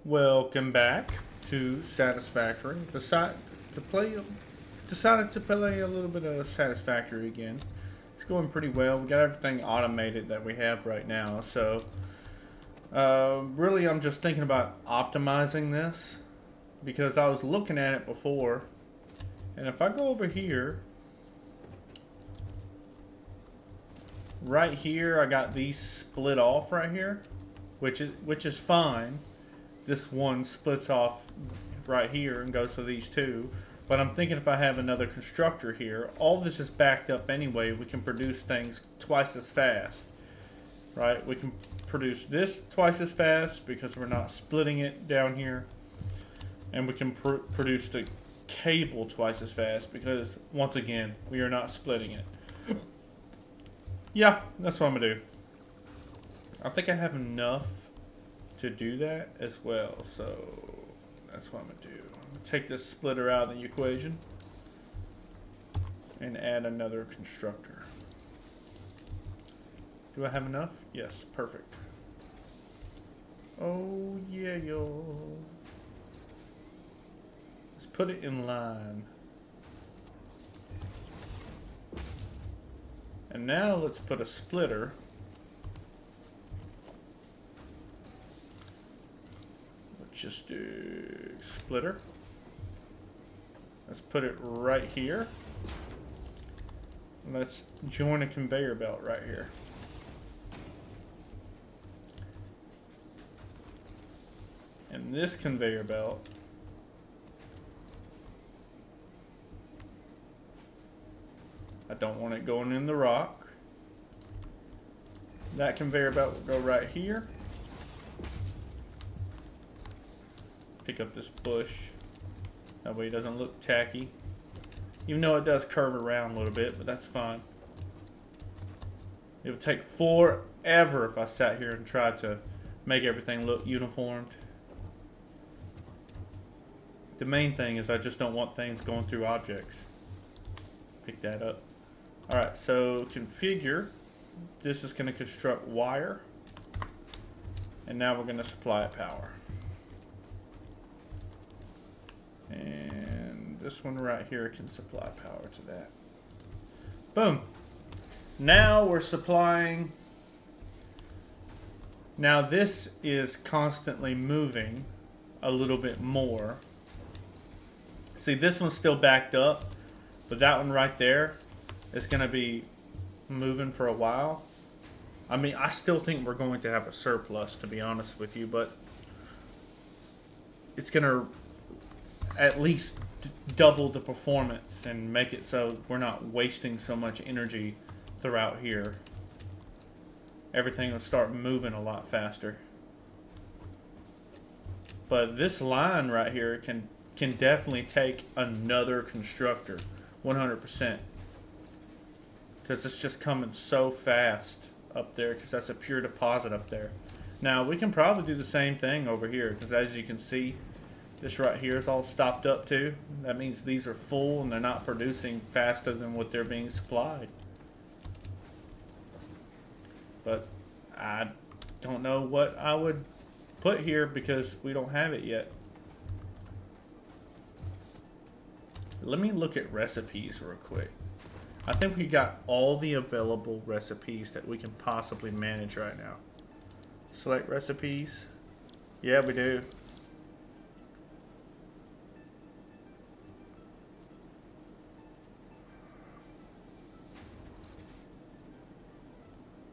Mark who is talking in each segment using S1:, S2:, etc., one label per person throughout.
S1: Welcome back to Satisfactory. Decided to play a little bit of Satisfactory again. It's going pretty well. We got everything automated that we have right now. So, really, I'm just thinking about optimizing this because I was looking at it before, and if I go over here, right here, I got these split off right here, which is fine. This one splits off right here and goes to these two. But I'm thinking if I have another constructor here, all this is backed up anyway. We can produce things twice as fast, right? We can produce this twice as fast because we're not splitting it down here. And we can produce the cable twice as fast because, once again, we are not splitting it. Yeah, that's what I'm going to do. I think I have enough to do that as well, so that's what I'm going to do. I'm going to take this splitter out of the equation and add another constructor. Do I have enough? Yes, perfect. Oh yeah, yo. Let's put it in line. And now let's put a splitter. Let's just do splitter. Let's put it right here. Let's join a conveyor belt right here. And this conveyor belt I don't want it going in the rock. That conveyor belt will go right here. Pick up this bush. That way it doesn't look tacky. Even though it does curve around a little bit, but that's fine. It would take forever if I sat here and tried to make everything look uniformed. The main thing is I just don't want things going through objects. Pick that up. Alright, so configure. This is going to construct wire. And now we're going to supply it power. And this one right here can supply power to that. Boom. Now we're supplying. Now this is constantly moving a little bit more. See, this one's still backed up, but that one right there is going to be moving for a while. I mean, I still think we're going to have a surplus, to be honest with you, but it's going to at least double the performance and make it so we're not wasting so much energy throughout here. Everything will start moving a lot faster. But this line right here can definitely take another constructor, 100%. Because it's just coming so fast up there, because that's a pure deposit up there. Now, we can probably do the same thing over here, because as you can see, this right here is all stopped up too. That means these are full and they're not producing faster than what they're being supplied. But I don't know what I would put here because we don't have it yet. Let me look at recipes real quick. I think we got all the available recipes that we can possibly manage right now. Select recipes. Yeah, we do.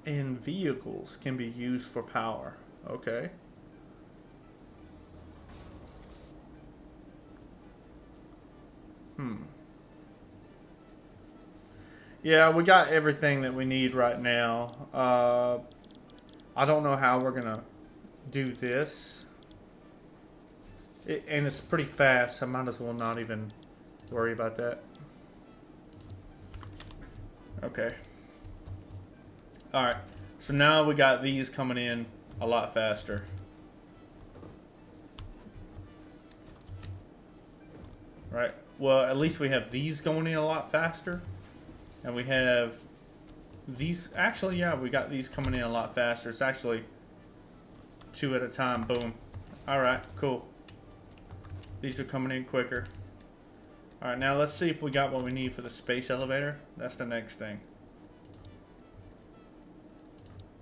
S1: And vehicles can be used for power. Okay. Yeah, we got everything that we need right now. I don't know how we're gonna do this. And it's pretty fast, so I might as well not even worry about that. Okay. Alright, so now we got these coming in a lot faster. Right, well, at least we have these going in a lot faster. And we have these, actually, yeah, we got these coming in a lot faster. It's actually 2 at a time, boom. Alright, cool. These are coming in quicker. Alright, now let's see if we got what we need for the space elevator. That's the next thing.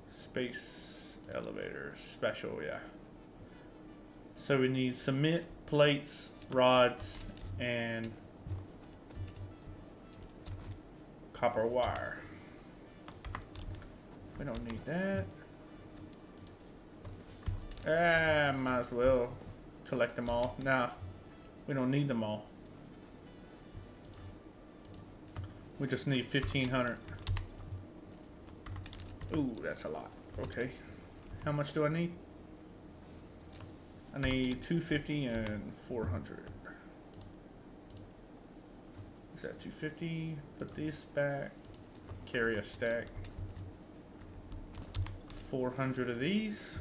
S1: Space elevator. Special, yeah. So we need cement, plates, rods, and copper wire. We don't need that. Might as well collect them all. Nah, we don't need them all. We just need 1,500. Ooh, that's a lot. Okay. How much do I need? I need 250 and 400. Is that 250? Put this back. Carry a stack. 400 of these.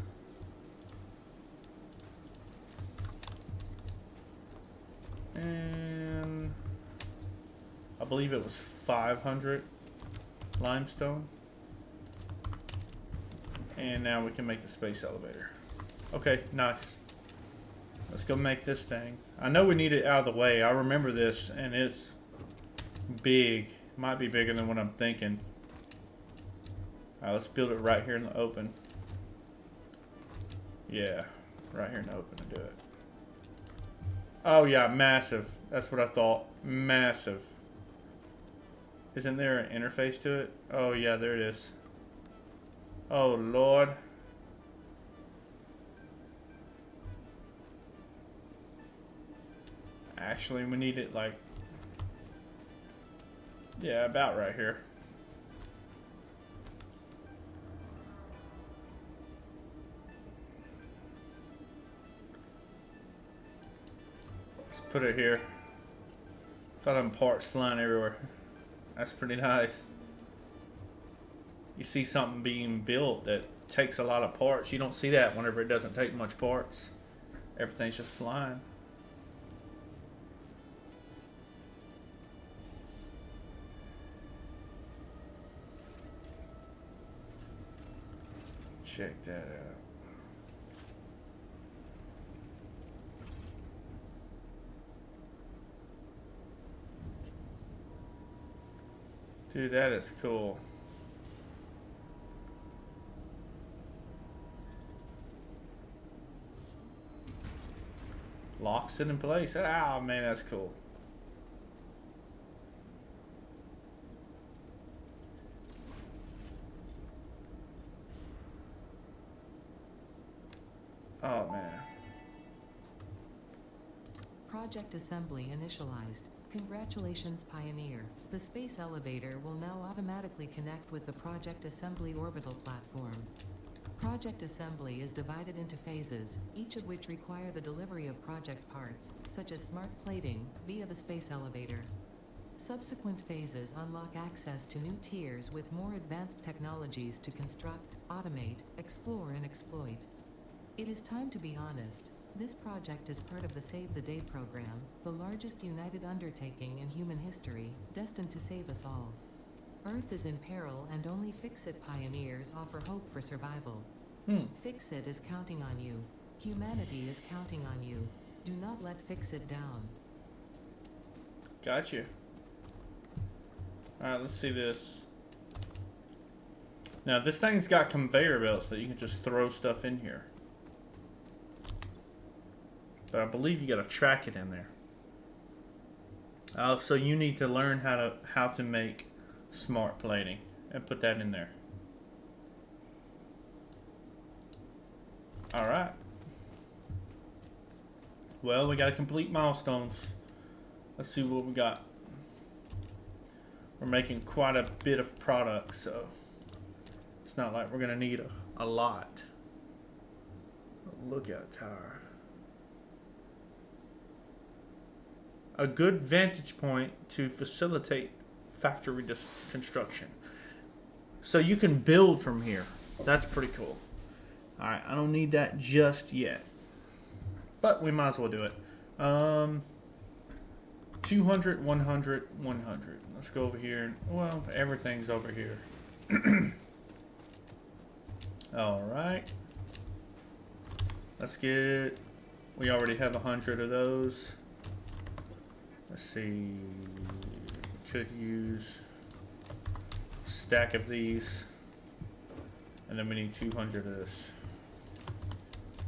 S1: And I believe it was 500 limestone. And now we can make the space elevator. Okay, nice. Let's go make this thing. I know we need it out of the way. I remember this, and it's big. Might be bigger than what I'm thinking. Alright, let's build it right here in the open. Yeah, right here in the open to do it. Oh yeah, massive. That's what I thought. Massive. Isn't there an interface to it? Oh yeah, there it is. Oh Lord. Actually, we need it like... yeah, about right here. Let's put it here. Got them parts flying everywhere. That's pretty nice. You see something being built that takes a lot of parts. You don't see that whenever it doesn't take much parts. Everything's just flying. Check that out. Dude, that is cool. Locks it in place. Oh man, that's cool. Oh man.
S2: Project assembly initialized. Congratulations, Pioneer. The space elevator will now automatically connect with the Project Assembly orbital platform. Project assembly is divided into phases, each of which require the delivery of project parts, such as smart plating, via the space elevator. Subsequent phases unlock access to new tiers with more advanced technologies to construct, automate, explore, and exploit. It is time to be honest. This project is part of the Save the Day program, the largest united undertaking in human history, destined to save us all. Earth is in peril and only Fix-It pioneers offer hope for survival. Fix-It is counting on you. Humanity is counting on you. Do not let Fix-It down.
S1: Got you. Alright, let's see this. Now, this thing's got conveyor belts that you can just throw stuff in here. But I believe you gotta track it in there. Oh, so you need to learn how to make smart plating and put that in there. Alright. Well, we gotta complete milestones. Let's see what we got. We're making quite a bit of product, so it's not like we're gonna need a lot. Lookout tower. A good vantage point to facilitate factory construction. So you can build from here. That's pretty cool. Alright, I don't need that just yet. But we might as well do it. 200, 100, 100. Let's go over here. Well, everything's over here. Alright. Let's get We already have 100 of those. Let's see. Could use a stack of these. And then we need 200 of this.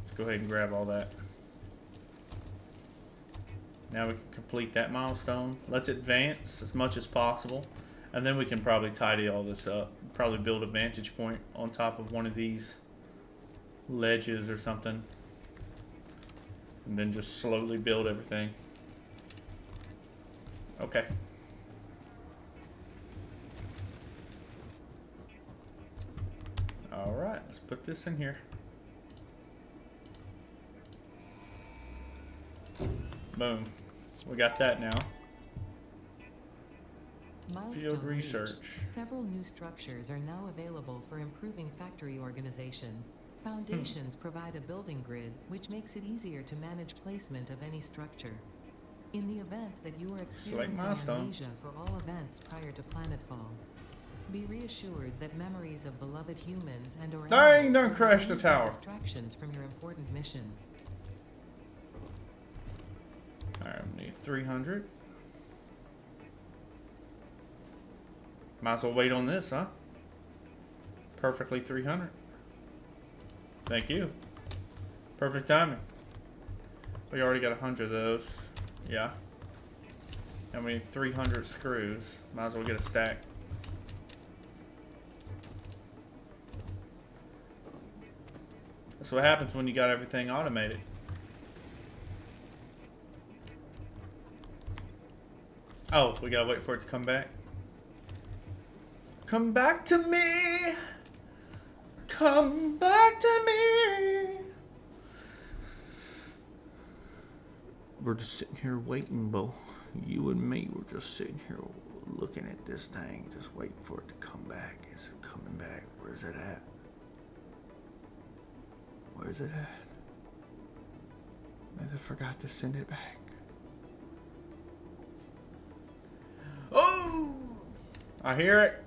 S1: Let's go ahead and grab all that. Now we can complete that milestone. Let's advance as much as possible. And then we can probably tidy all this up. Probably build a vantage point on top of one of these ledges or something. And then just slowly build everything. Okay. Alright, let's put this in here. Boom. We got that now.
S2: Milestone
S1: Field research.
S2: reached. Several new structures are now available for improving factory organization. Foundations provide a building grid, which makes it easier to manage placement of any structure. In the event that you are experiencing amnesia for all events prior to planetfall, be reassured that memories of beloved humans and or
S1: Dang, don't
S2: will
S1: crash the
S2: remove
S1: tower.
S2: distractions from your important mission.
S1: Alright, we need 300. Might as well wait on this, huh? Perfectly 300. Thank you. Perfect timing. We already got 100 of those. Yeah. And we need 300 screws. Might as well get a stack. That's what happens when you got everything automated. Oh, we gotta wait for it to come back. Come back to me! Come back to me! We're just sitting here waiting, Bo. You and me, we're just sitting here looking at this thing, just waiting for it to come back. Is it coming back? Where's it at? Where's it at? Maybe I forgot to send it back. Oh! I hear it.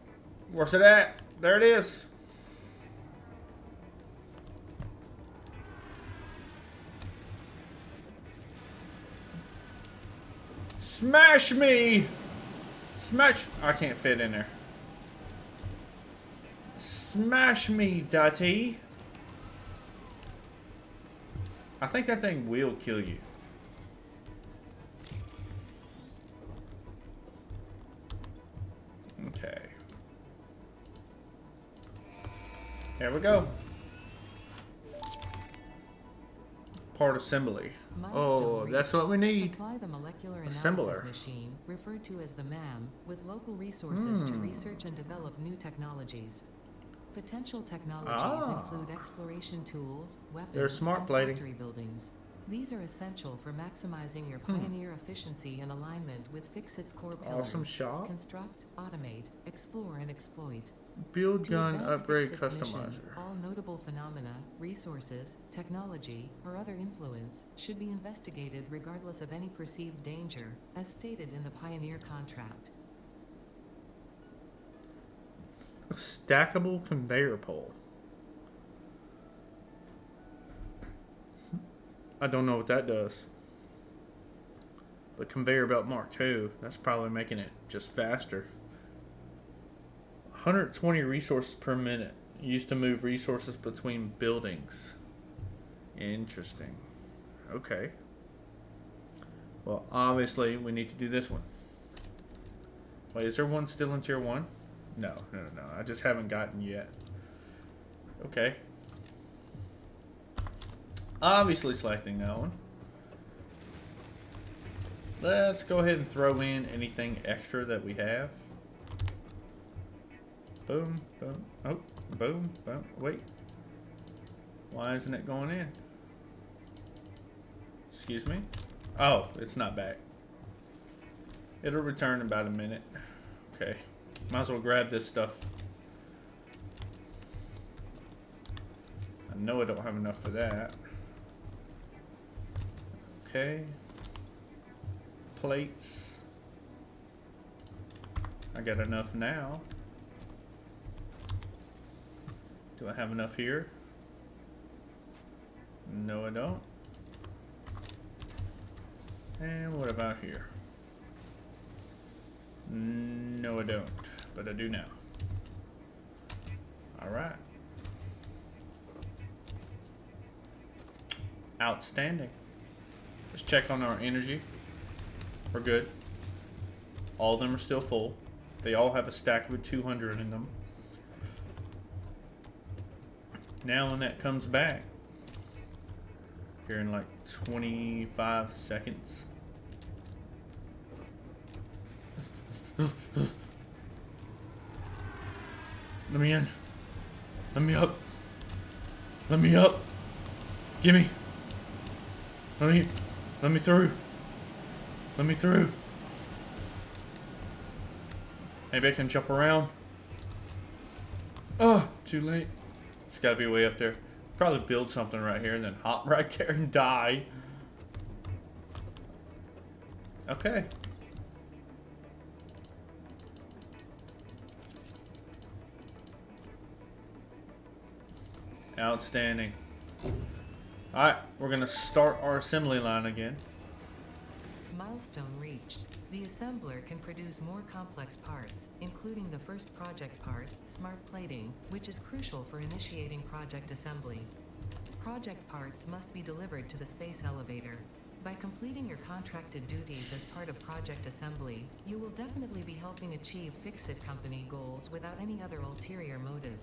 S1: Where's it at? There it is. Smash me! Smash. I can't fit in there. Smash me, Dottie. I think that thing will kill you. Okay. Here we go. Part assembly. Oh, that's what we need.
S2: Supply the molecular
S1: Assembler.
S2: analysis machine, referred to as the MAM, with local resources to research and develop new technologies. Potential technologies include exploration tools, weapons,
S1: There's smart
S2: and
S1: plating.
S2: factory buildings. These are essential for maximizing your Pioneer efficiency and alignment with Fixit's core pillars.
S1: Awesome shop.
S2: Construct, automate, explore, and exploit.
S1: Build
S2: To
S1: gun
S2: advance
S1: upgrade
S2: Fixit's mission,
S1: customizer.
S2: all notable phenomena, resources, technology, or other influence should be investigated regardless of any perceived danger, as stated in the Pioneer contract.
S1: A stackable conveyor pole. I don't know what that does. But conveyor belt Mark II, that's probably making it just faster. 120 resources per minute. Used to move resources between buildings. Interesting. Okay. Well, obviously, we need to do this one. Wait, is there one still in tier 1? No. I just haven't gotten yet. Okay. Obviously selecting that one. Let's go ahead and throw in anything extra that we have. Boom, boom. Oh, boom, boom. Wait. Why isn't it going in? Excuse me? Oh, it's not back. It'll return in about a minute. Okay. Might as well grab this stuff. I know I don't have enough for that. Okay. Plates. I got enough now. Do I have enough here? No, I don't. And what about here? No, I don't, but I do now. All right. Outstanding. Let's check on our energy. We're good. All of them are still full. They all have a stack of 200 in them. Now when that comes back, here in like 25 seconds. Let me in. Let me up. Let me up. Gimme. Let me through. Let me through. Maybe I can jump around. Oh, too late. It's gotta be way up there. Probably build something right here and then hop right there and die. Okay. Outstanding. Alright, we're gonna start our assembly line again.
S2: Milestone reached. The assembler can produce more complex parts, including the first project part, smart plating, which is crucial for initiating project assembly. Project parts must be delivered to the space elevator. By completing your contracted duties as part of project assembly, you will definitely be helping achieve Fix-It Company goals without any other ulterior motive.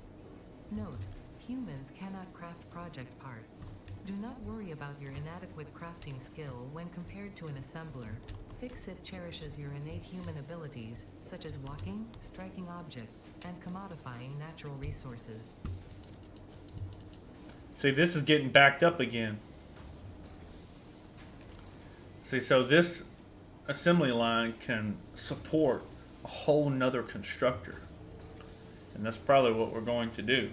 S2: Note: humans cannot craft project parts. Do not worry about your inadequate crafting skill when compared to an assembler. Fix-It cherishes your innate human abilities, such as walking, striking objects, and commodifying natural resources.
S1: See, this is getting backed up again. See, so this assembly line can support a whole nother constructor. And that's probably what we're going to do.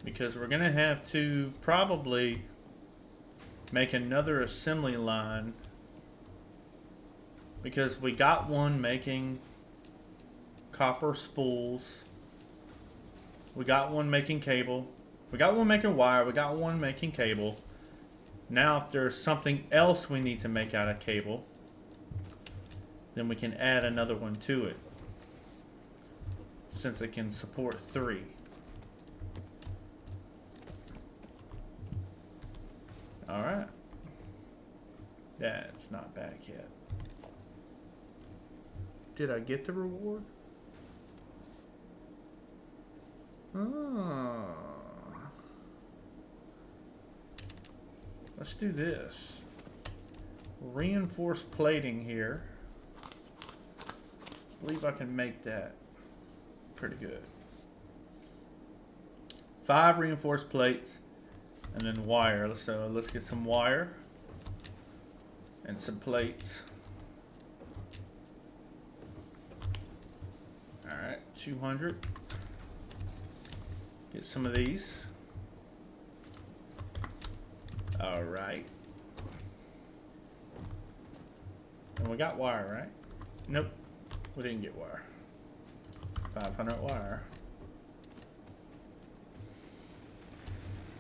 S1: Because we're going to have to probably make another assembly line. Because we got one making copper spools. We got one making cable. We got one making wire. We got one making cable. Now if there's something else we need to make out of cable, then we can add another one to it. Since it can support 3. Alright. That's not back yet. Did I get the reward? Oh. Let's do this. Reinforced plating here. I believe I can make that pretty good. 5 reinforced plates. And then wire. So let's get some wire and some plates. Alright, 200. Get some of these. Alright. And we got wire, right? Nope. We didn't get wire. 500 wire.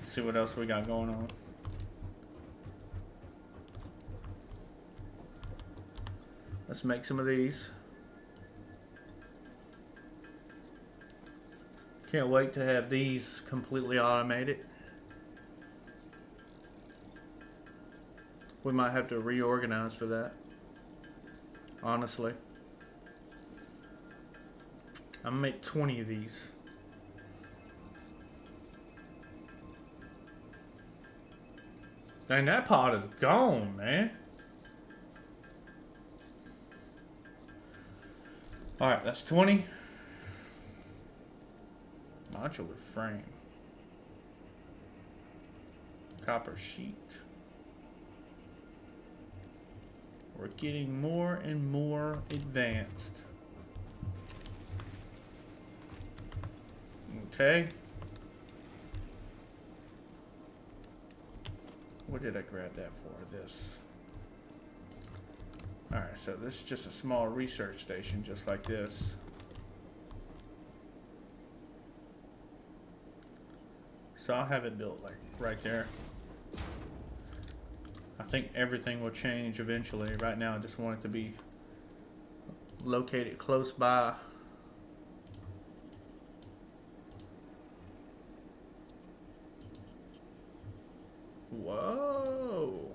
S1: See what else we got going on. Let's make some of these. Can't wait to have these completely automated. We might have to reorganize for that. Honestly. I'm gonna make 20 of these. Dang, that pot is gone, man. Alright, that's 20. Modular frame. Copper sheet. We're getting more and more advanced. Okay. What did I grab that for? This. Alright, so this is just a small research station, just like this. So I'll have it built like right there. I think everything will change eventually. Right now I just want it to be located close by. Whoa.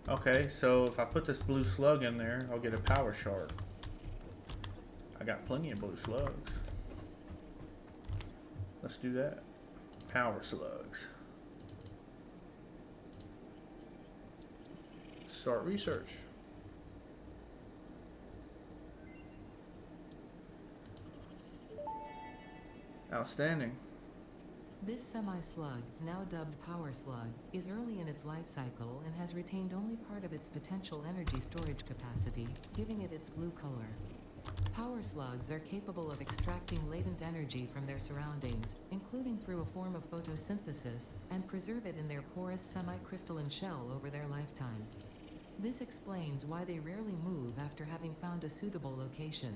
S1: Okay, so if I put this blue slug in there, I'll get a power shard. I got plenty of blue slugs. Let's do that. Power slugs. Start research. Outstanding.
S2: This semi-slug, now dubbed Power Slug, is early in its life cycle and has retained only part of its potential energy storage capacity, giving it its blue color. Power slugs are capable of extracting latent energy from their surroundings, including through a form of photosynthesis, and preserve it in their porous semi-crystalline shell over their lifetime. This explains why they rarely move after having found a suitable location.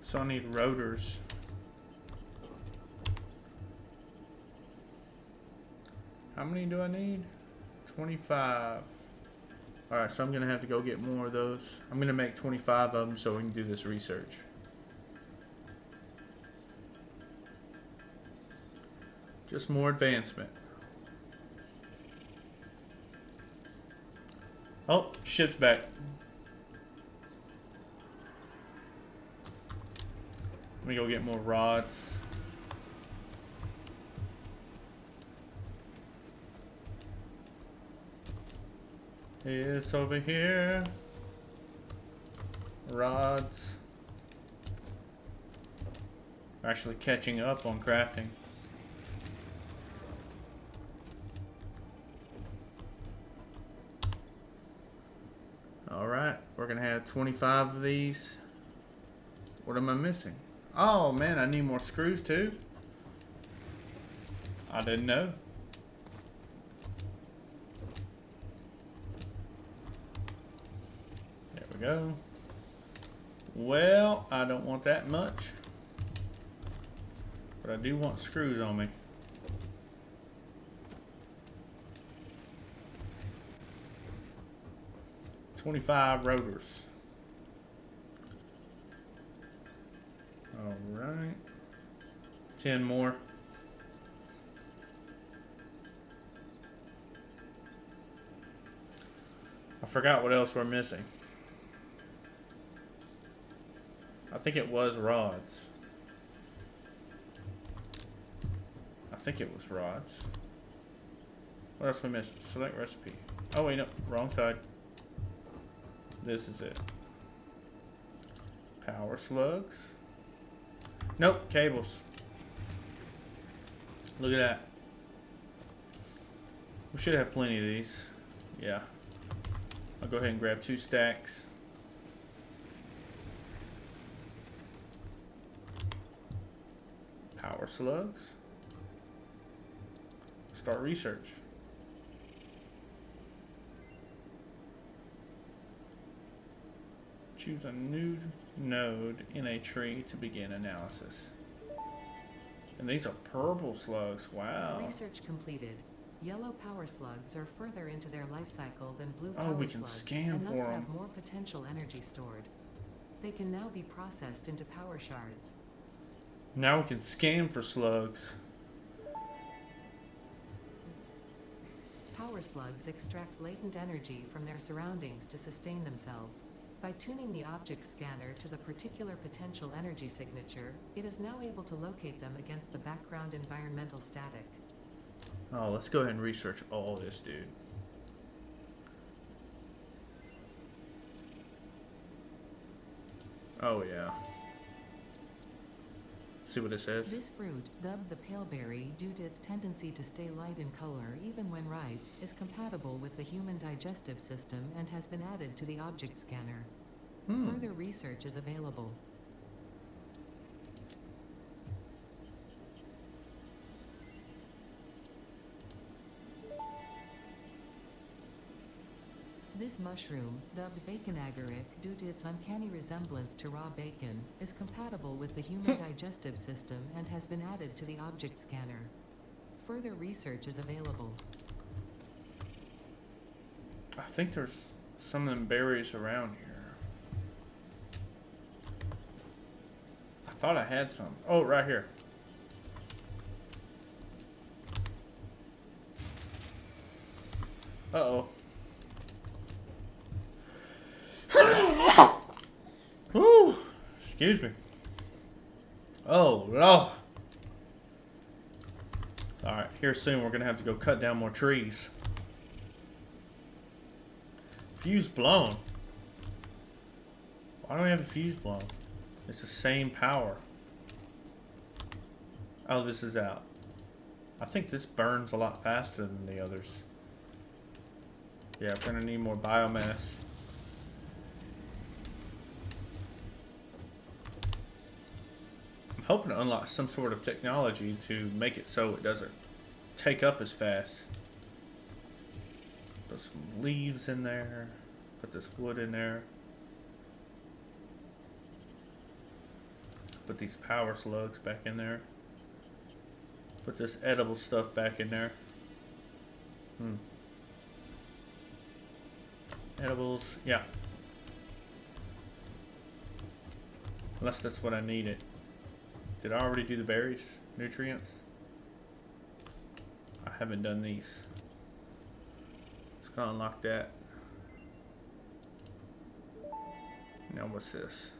S1: So I need rotors. How many do I need? 25. Alright, so I'm going to have to go get more of those. I'm going to make 25 of them so we can do this research. Just more advancement. Oh, ship's back. Let me go get more rods. It's over here. Rods. We're actually catching up on crafting. Alright, we're gonna have 25 of these. What am I missing? Oh man, I need more screws too. I didn't know. There we go. Well, I don't want that much. But I do want screws on me. $25 rotors. Alright. 10 more. I forgot what else we're missing. I think it was rods. I think it was rods. What else we missed? Select recipe. Oh wait, no, wrong side. This is it. Power slugs. Nope, cables. Look at that. We should have plenty of these. Yeah. I'll go ahead and grab 2 stacks. Power slugs. Start research. Choose a new node in a tree to begin analysis. And these are purple slugs. Wow.
S2: Research completed. Yellow power slugs are further into their life cycle than blue
S1: Oh,
S2: power
S1: we can
S2: slugs,
S1: scan
S2: and
S1: for
S2: thus
S1: them.
S2: have more potential energy stored. They can now be processed into power shards.
S1: Now we can scan for slugs.
S2: Power slugs extract latent energy from their surroundings to sustain themselves. By tuning the object scanner to the particular potential energy signature, it is now able to locate them against the background environmental static.
S1: Oh, let's go ahead and research all this, dude. Oh, yeah. See what it says?
S2: This fruit, dubbed the paleberry due to its tendency to stay light in color even when ripe, is compatible with the human digestive system and has been added to the object scanner. Further research is available. This mushroom, dubbed bacon agaric due to its uncanny resemblance to raw bacon, is compatible with the human digestive system and has been added to the object scanner. Further research is available.
S1: I think there's some of them berries around here. I thought I had some. Oh, right here. Uh-oh. Whew. Excuse me. Oh, no. Alright, here soon we're going to have to go cut down more trees. Fuse blown. Why don't we have a fuse blown? It's the same power. Oh, this is out. I think this burns a lot faster than the others. Yeah, we're going to need more biomass. I'm hoping to unlock some sort of technology to make it so it doesn't take up as fast. Put some leaves in there. Put this wood in there. Put these power slugs back in there. Put this edible stuff back in there. Edibles, yeah. Unless that's what I needed. Did I already do the berries? Nutrients? I haven't done these. It's gonna unlock that. Now what's this?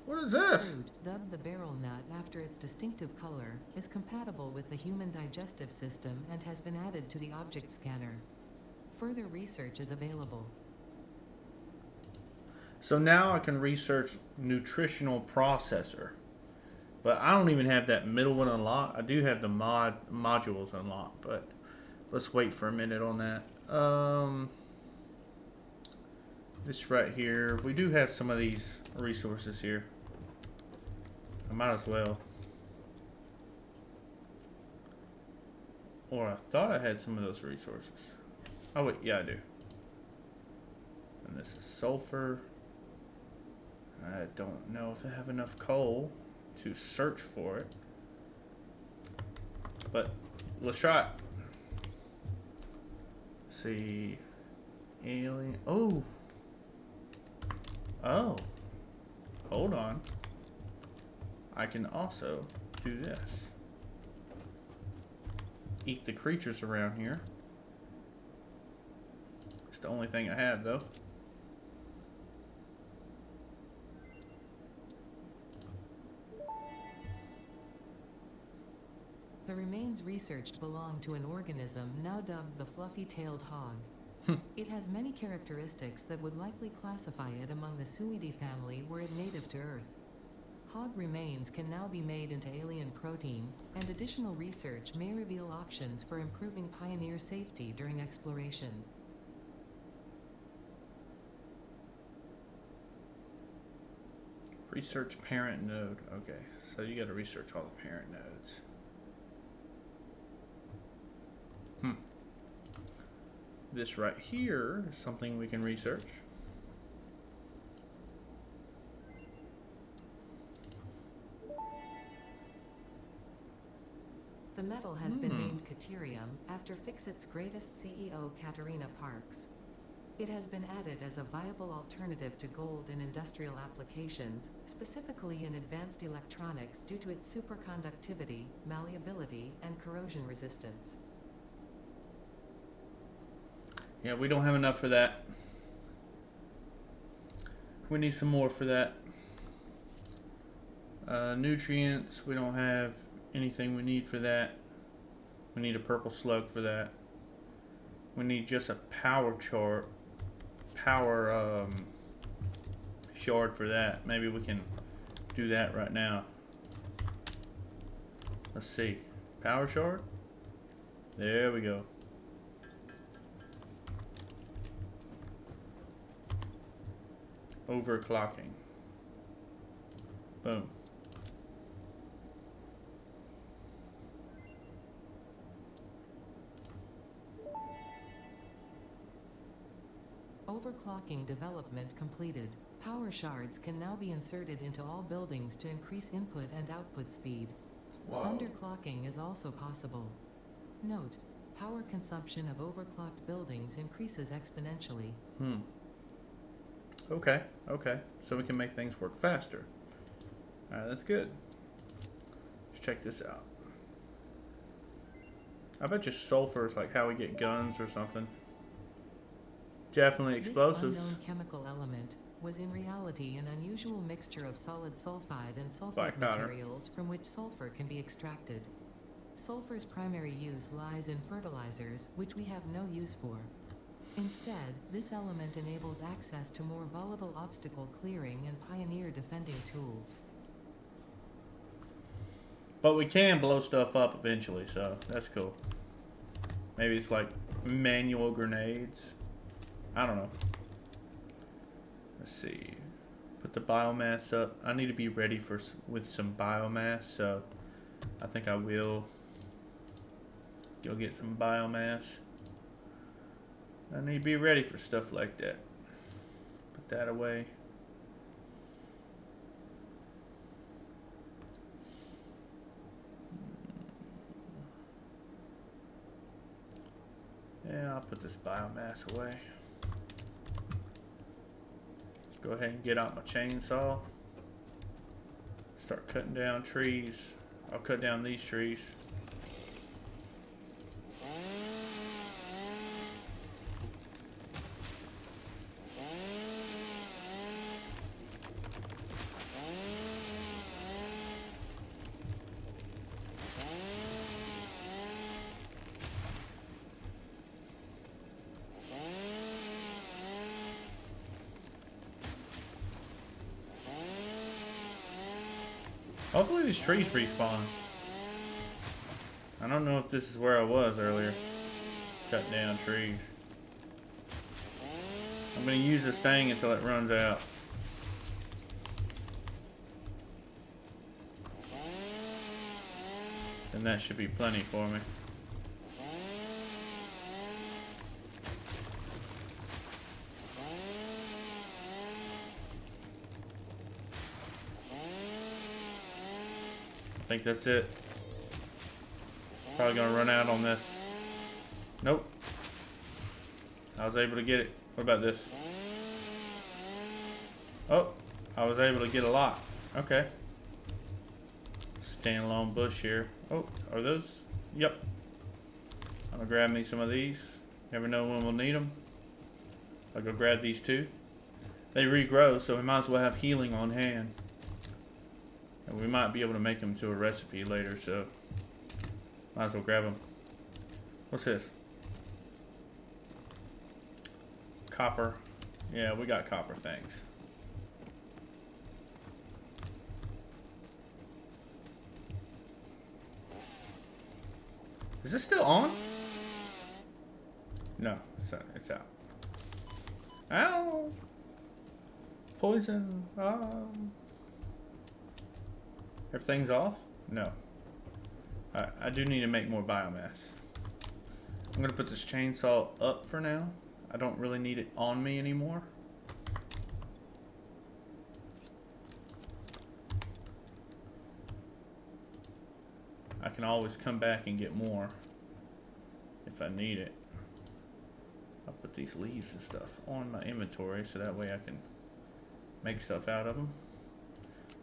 S1: What is this?
S2: Fruit, dubbed the barrel nut after its distinctive color, is compatible with the human digestive system and has been added to the object scanner. Further research is available.
S1: So now I can research nutritional processor. But I don't even have that middle one unlocked. I do have the modules unlocked, but let's wait for a minute on that. This right here, we do have some of these resources here. I might as well. Or I thought I had some of those resources. Oh wait, yeah I do. And this is sulfur. I don't know if I have enough coal to search for it. But let's try it. Let's see. Alien. Oh. Oh. Hold on. I can also do this. Eat the creatures around here. It's the only thing I have though.
S2: The remains researched belong to an organism now dubbed the fluffy-tailed hog. It has many characteristics that would likely classify it among the Suidae family were it native to Earth. Hog remains can now be made into alien protein, and additional research may reveal options for improving pioneer safety during exploration.
S1: Research parent node. Okay, so you got to research all the parent nodes. This right here is something we can research.
S2: The metal has been named Caterium after Fixit's greatest CEO, Katerina Parks. It has been added as a viable alternative to gold in industrial applications, specifically in advanced electronics due to its superconductivity, malleability, and corrosion resistance.
S1: Yeah, we don't have enough for that. We need some more for that. Nutrients, we don't have anything we need for that. We need a purple slug for that. We need just a power shard for that. Maybe we can do that right now. Let's see. Power shard? There we go. Overclocking. Boom.
S2: Overclocking development completed. Power shards can now be inserted into all buildings to increase input and output speed.
S1: Whoa.
S2: Underclocking is also possible. Note: power consumption of overclocked buildings increases exponentially.
S1: Okay, okay. So we can make things work faster. Alright, that's good. Let's check this out. I bet you sulfur is like how we get guns or something. Definitely explosives.
S2: This unknown chemical element was in reality an unusual mixture of solid sulfide and sulfate
S1: Black powder.
S2: materials from which sulfur can be extracted. Sulfur's primary use lies in fertilizers, which we have no use for. Instead, this element enables access to more volatile obstacle clearing and pioneer defending tools.
S1: But we can blow stuff up eventually, so that's cool. Maybe it's like manual grenades. I don't know. Let's see. Put the biomass up. I need to be ready for with some biomass, so I think I will go get some biomass. I need to be ready for stuff like that. Put that away. Yeah, I'll put this biomass away. Let's go ahead and get out my chainsaw. Start cutting down trees. I'll cut down these trees. Hopefully these trees respawn. I don't know if this is where I was earlier. Cut down trees. I'm gonna use this thing until it runs out. And that should be plenty for me. I think that's it. Probably gonna run out on this. Nope. I was able to get it. What about this? Oh, I was able to get a lot. Okay. Standalone bush here. Oh, are those? Yep. I'm gonna grab me some of these. Never know when we'll need them. I'll go grab these two. They regrow, so we might as well have healing on hand. And we might be able to make them to a recipe later, so might as well grab them. What's this? Copper. Yeah, we got copper things. Is this still on? No, it's out. Ow! Poison. Everything's off? No. Alright, I do need to make more biomass. I'm gonna put this chainsaw up for now. I don't really need it on me anymore. I can always come back and get more if I need it. I'll put these leaves and stuff on my inventory so that way I can make stuff out of them.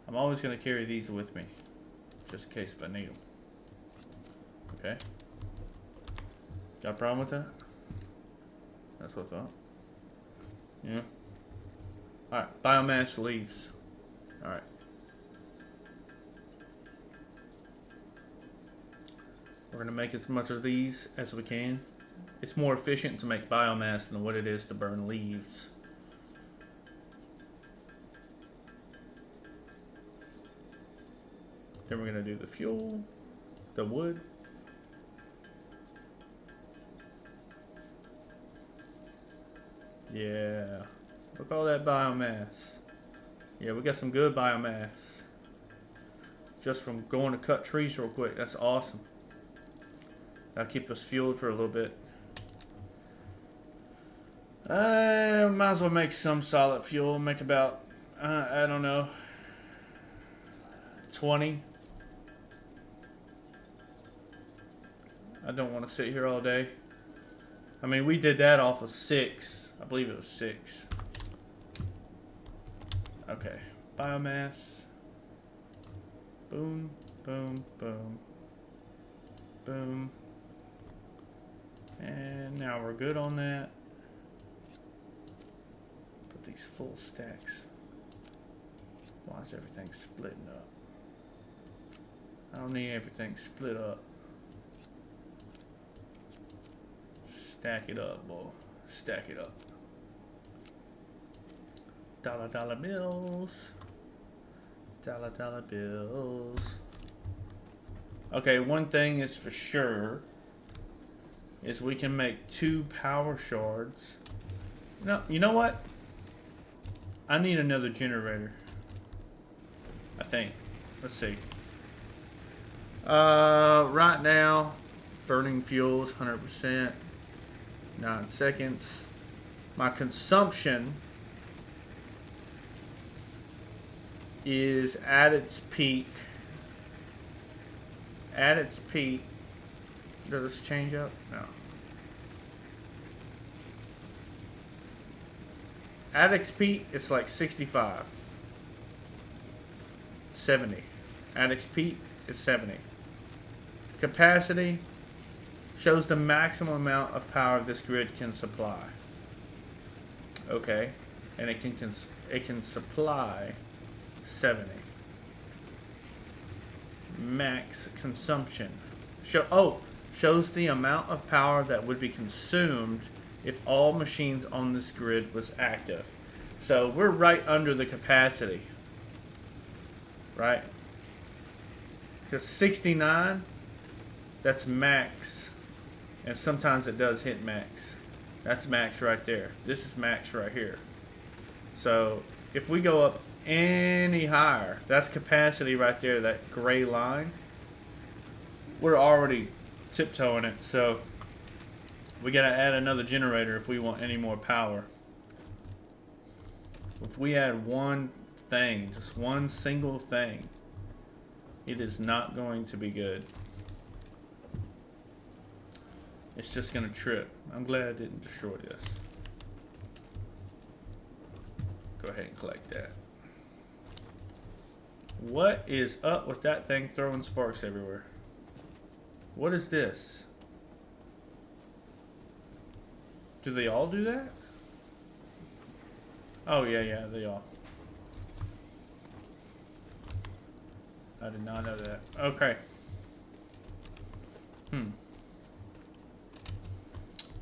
S1: I'm always going to carry these with me just in case if I need them. Okay. Got a problem with that? That's what I thought. Yeah. Alright, biomass leaves. Alright. We're going to make as much of these as we can. It's more efficient to make biomass than what it is to burn leaves. Then we're going to do the fuel, the wood. Yeah. Look at all that biomass. Yeah, we got some good biomass. Just from going to cut trees real quick. That's awesome. That'll keep us fueled for a little bit. Might as well make some solid fuel. Make about, I don't know, 20. I don't want to sit here all day. I mean, we did that off of 6. I believe it was 6. Okay. Biomass. Boom, boom, boom. Boom. And now we're good on that. Put these full stacks. Why is everything splitting up? I don't need everything split up. Stack it up, boy. Stack it up. Dollar bills. Dollar bills. Okay, one thing is for sure is we can make 2 power shards. No, you know what? I need another generator. I think. Let's see. Right now, burning fuels 100%. 9 seconds. My consumption is at its peak. At its peak. Does this change up? No. At its peak, it's like 65. 70. At its peak, it's 70. Capacity shows the maximum amount of power this grid can supply. Okay, and it can supply 70. Max consumption. Shows the amount of power that would be consumed if all machines on this grid was active. So we're right under the capacity, right? Because 69, that's max. And sometimes it does hit max. That's max right there. This is max right here. So if we go up any higher, that's capacity right there, that gray line. We're already tiptoeing it, so we gotta add another generator if we want any more power. If we add one thing, just one single thing, it is not going to be good. It's just gonna trip. I'm glad I didn't destroy this. Go ahead and collect that. What is up with that thing throwing sparks everywhere? What is this? Do they all do that? Oh yeah, they all. I did not know that. Okay.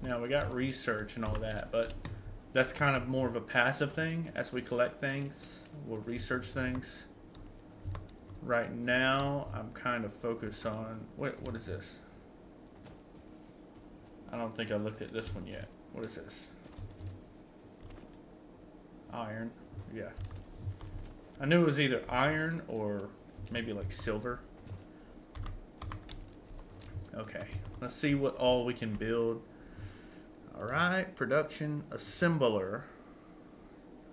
S1: Now we got research and all that, but that's kind of more of a passive thing. As we collect things, we'll research things. Right now, I'm kind of focused on... Wait, what is this? I don't think I looked at this one yet. What is this? Iron. Yeah. I knew it was either iron or maybe like silver. Okay. Let's see what all we can build. Alright. Production assembler.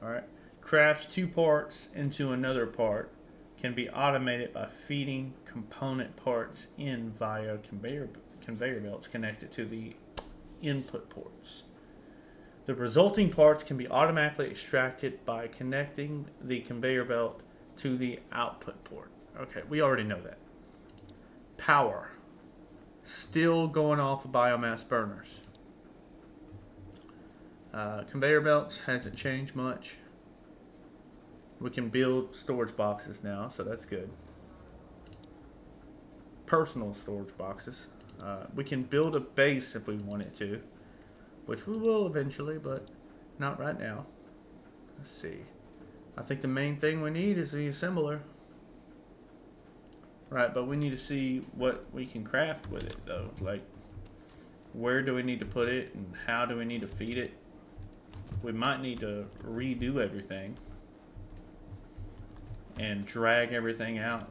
S1: Alright. Crafts 2 parts into another part. Can be automated by feeding component parts in via conveyor belts connected to the input ports. The resulting parts can be automatically extracted by connecting the conveyor belt to the output port. Okay, we already know that. Power. Still going off of biomass burners. Conveyor belts hasn't changed much. We can build storage boxes now, so that's good. Personal storage boxes. We can build a base if we wanted to, which we will eventually, but not right now. Let's see. I think the main thing we need is the assembler. Right, but we need to see what we can craft with it, though. Like, where do we need to put it, and how do we need to feed it? We might need to redo everything and drag everything out.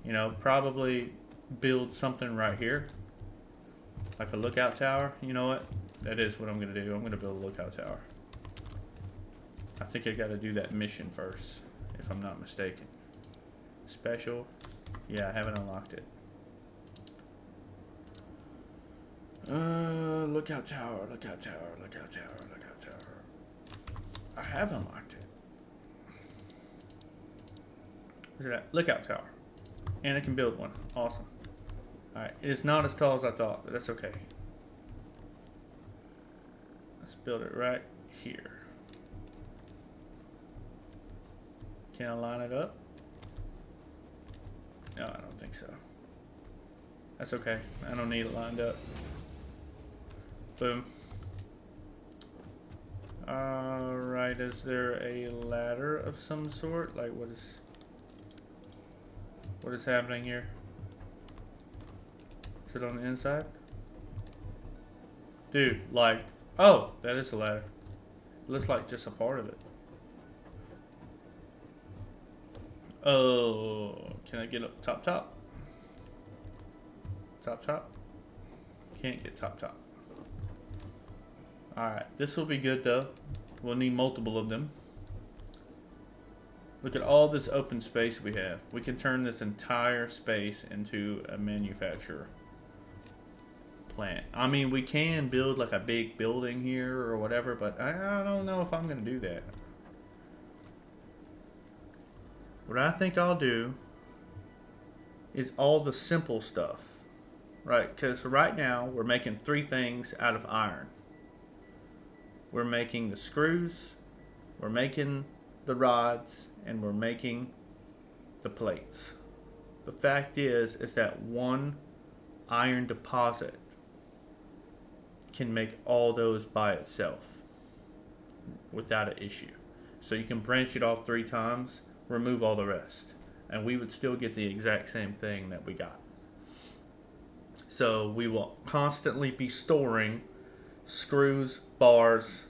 S1: You know, probably build something right here, like a lookout tower. You know what? That is what I'm going to do. I'm going to build a lookout tower. I think I got to do that mission first, if I'm not mistaken. Special. Yeah, I haven't unlocked it. Lookout tower, lookout tower, lookout tower, lookout tower. I have unlocked it. Where's it at? Lookout tower. And I can build one. Awesome. Alright, it is not as tall as I thought, but that's okay. Let's build it right here. Can I line it up? No, I don't think so. That's okay. I don't need it lined up. Boom. Alright, is there a ladder of some sort? Like, what is happening here? Is it on the inside? Dude, like, oh, that is a ladder. It looks like just a part of it. Oh, can I get up top? Top? Can't get top. Alright, this will be good though. We'll need multiple of them. Look at all this open space we have. We can turn this entire space into a manufacturer plant. I mean, we can build like a big building here or whatever, but I don't know if I'm going to do that. What I think I'll do is all the simple stuff, right? Because right now we're making 3 things out of iron. We're making the screws, we're making the rods, and we're making the plates. The fact is that one iron deposit can make all those by itself without an issue. So you can branch it off 3 times, remove all the rest, and we would still get the exact same thing that we got. So we will constantly be storing screws, bars,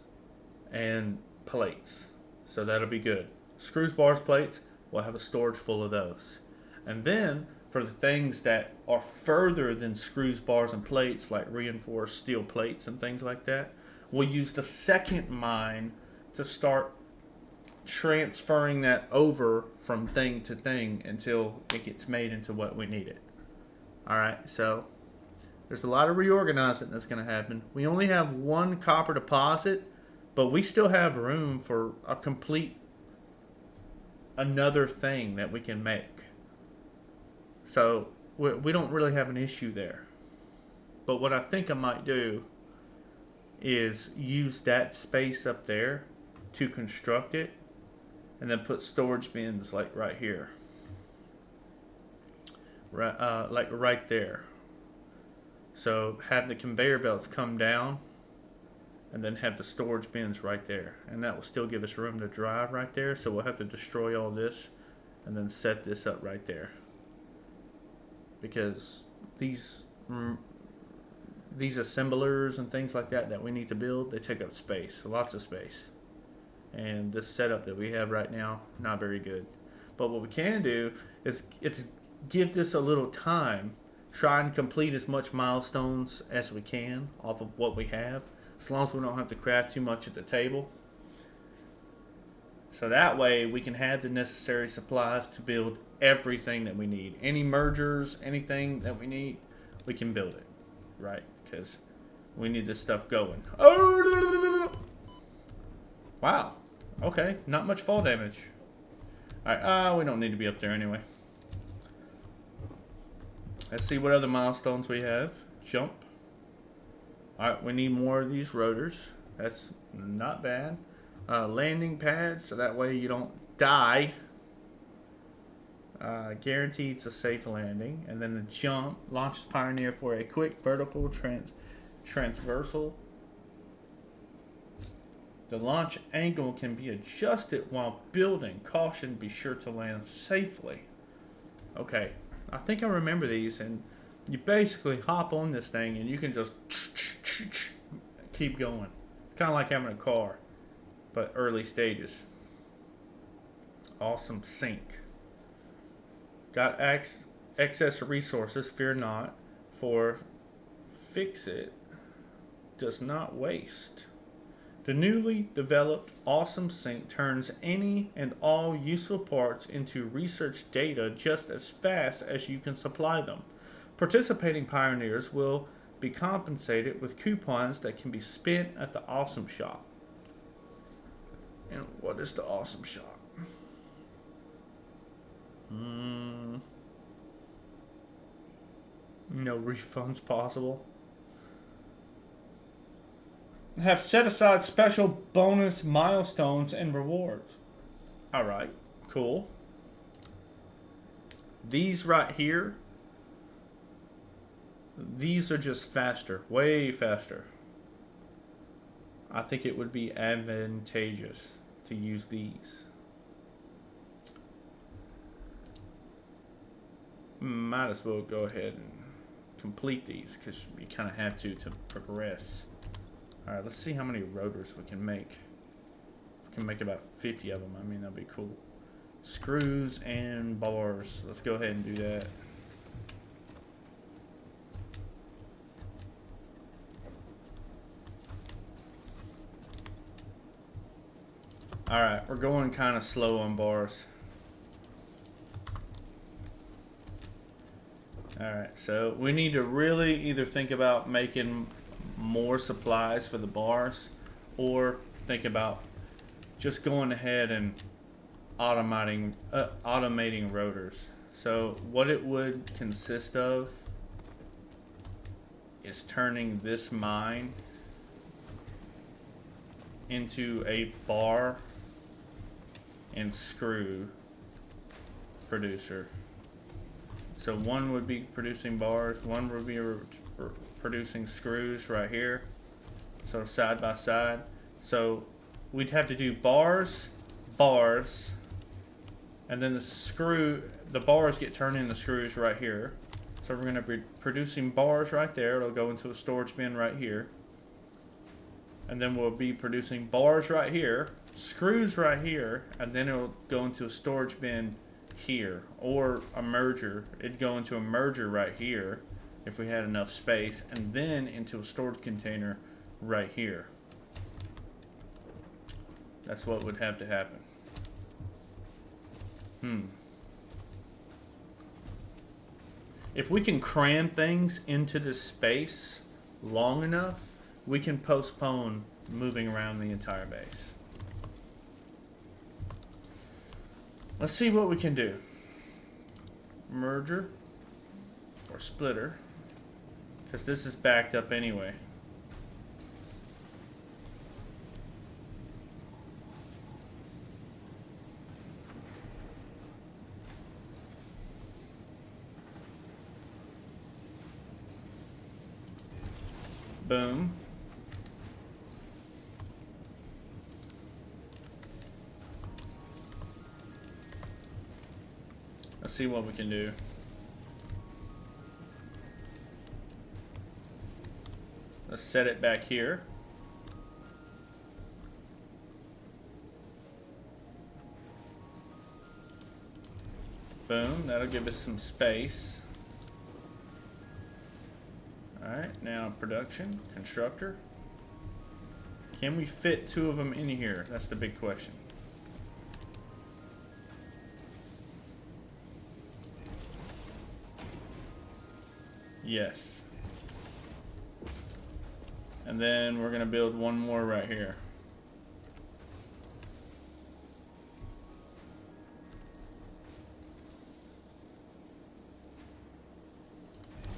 S1: and plates. So that'll be good. Screws, bars, plates, we'll have a storage full of those. And then for the things that are further than screws, bars, and plates, like reinforced steel plates and things like that, we'll use the second mine to start transferring that over from thing to thing until it gets made into what we need it. Alright, so there's a lot of reorganizing that's going to happen. We only have 1 copper deposit, but we still have room for a complete another thing that we can make. So we don't really have an issue there. But what I think I might do is use that space up there to construct it and then put storage bins like right here. Right, like right there. So have the conveyor belts come down and then have the storage bins right there. And that will still give us room to drive right there. So we'll have to destroy all this and then set this up right there. Because these assemblers and things like that we need to build, they take up space, lots of space. And this setup that we have right now, not very good. But what we can do is give this a little time, try and complete as much milestones as we can off of what we have, as long as we don't have to craft too much at the table. So that way we can have the necessary supplies to build everything that we need. Any mergers, anything that we need, we can build it, right? Because we need this stuff going. Oh! Wow. Okay, not much fall damage. Alright, we don't need to be up there anyway. Let's see what other milestones we have. Jump. Alright, we need more of these rotors. That's not bad. Landing pads, so that way you don't die. Guaranteed it's a safe landing. And then the jump. Launches Pioneer for a quick vertical transversal. The launch angle can be adjusted while building. Caution, be sure to land safely. Okay, I think I remember these, and you basically hop on this thing and you can just keep going. It's kind of like having a car, but early stages. Awesome sync. Got excess resources, fear not, for fix it does not waste. The newly developed Awesome Sync turns any and all useful parts into research data just as fast as you can supply them. Participating pioneers will be compensated with coupons that can be spent at the Awesome Shop. And what is the Awesome Shop? No refunds possible. Have set aside special bonus milestones and rewards. Alright, cool. These right here, these are just faster, way faster. I think it would be advantageous to use these. Might as well go ahead and complete these because you kind of have to progress. Alright, let's see how many rotors we can make. If we can make about 50 of them, I mean, that'd be cool. Screws and bars. Let's go ahead and do that. Alright, we're going kind of slow on bars. Alright, so we need to really either think about making more supplies for the bars or think about just going ahead and automating rotors. So what it would consist of is turning this mine into a bar and screw producer. So one would be producing bars, one would be producing screws right here. So side by side. So we'd have to do bars, and then the bars get turned into screws right here. So we're gonna be producing bars right there. It'll go into a storage bin right here. And then we'll be producing bars right here, screws right here, and then it'll go into a storage bin here, or a merger. It'd go into a merger right here if we had enough space, and then into a storage container right here. That's what would have to happen. If we can cram things into this space long enough, we can postpone moving around the entire base. Let's see what we can do. Merger or splitter, because this is backed up anyway. Boom. Let's see what we can do. Let's set it back here. Boom, that'll give us some space. Alright, now production, constructor. Can we fit two of them in here? That's the big question. Yes. And then we're gonna build one more right here.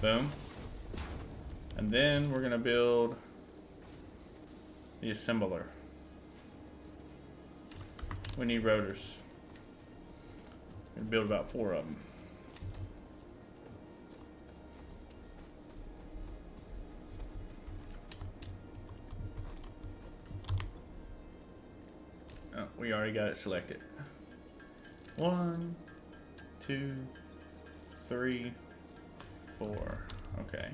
S1: Boom. And then we're gonna build the assembler. We need rotors. We're gonna build about 4 of them. Oh, we already got it selected. 1, 2, 3, 4. Okay.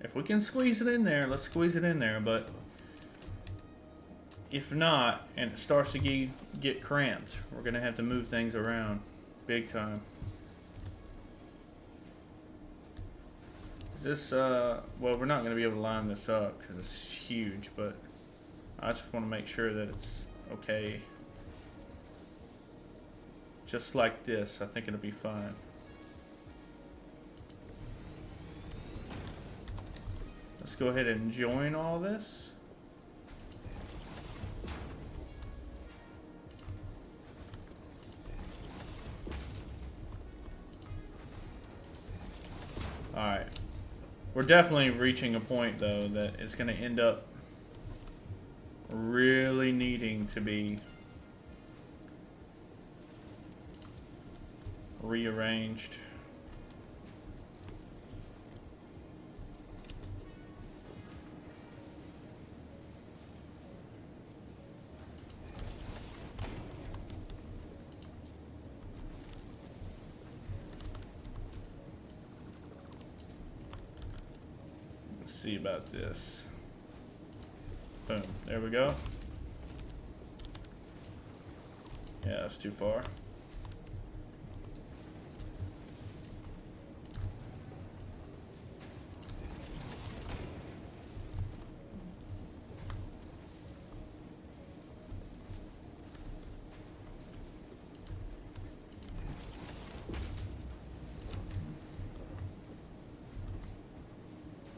S1: If we can squeeze it in there, let's squeeze it in there, but if not, and it starts to get cramped, we're gonna have to move things around big time. Is this, well, we're not going to be able to line this up because it's huge, but I just want to make sure that it's okay. Just like this, I think it'll be fine. Let's go ahead and join all this. Alright. We're definitely reaching a point, though, that it's going to end up really needing to be rearranged. See about this. Boom. There we go. Yeah, that's too far.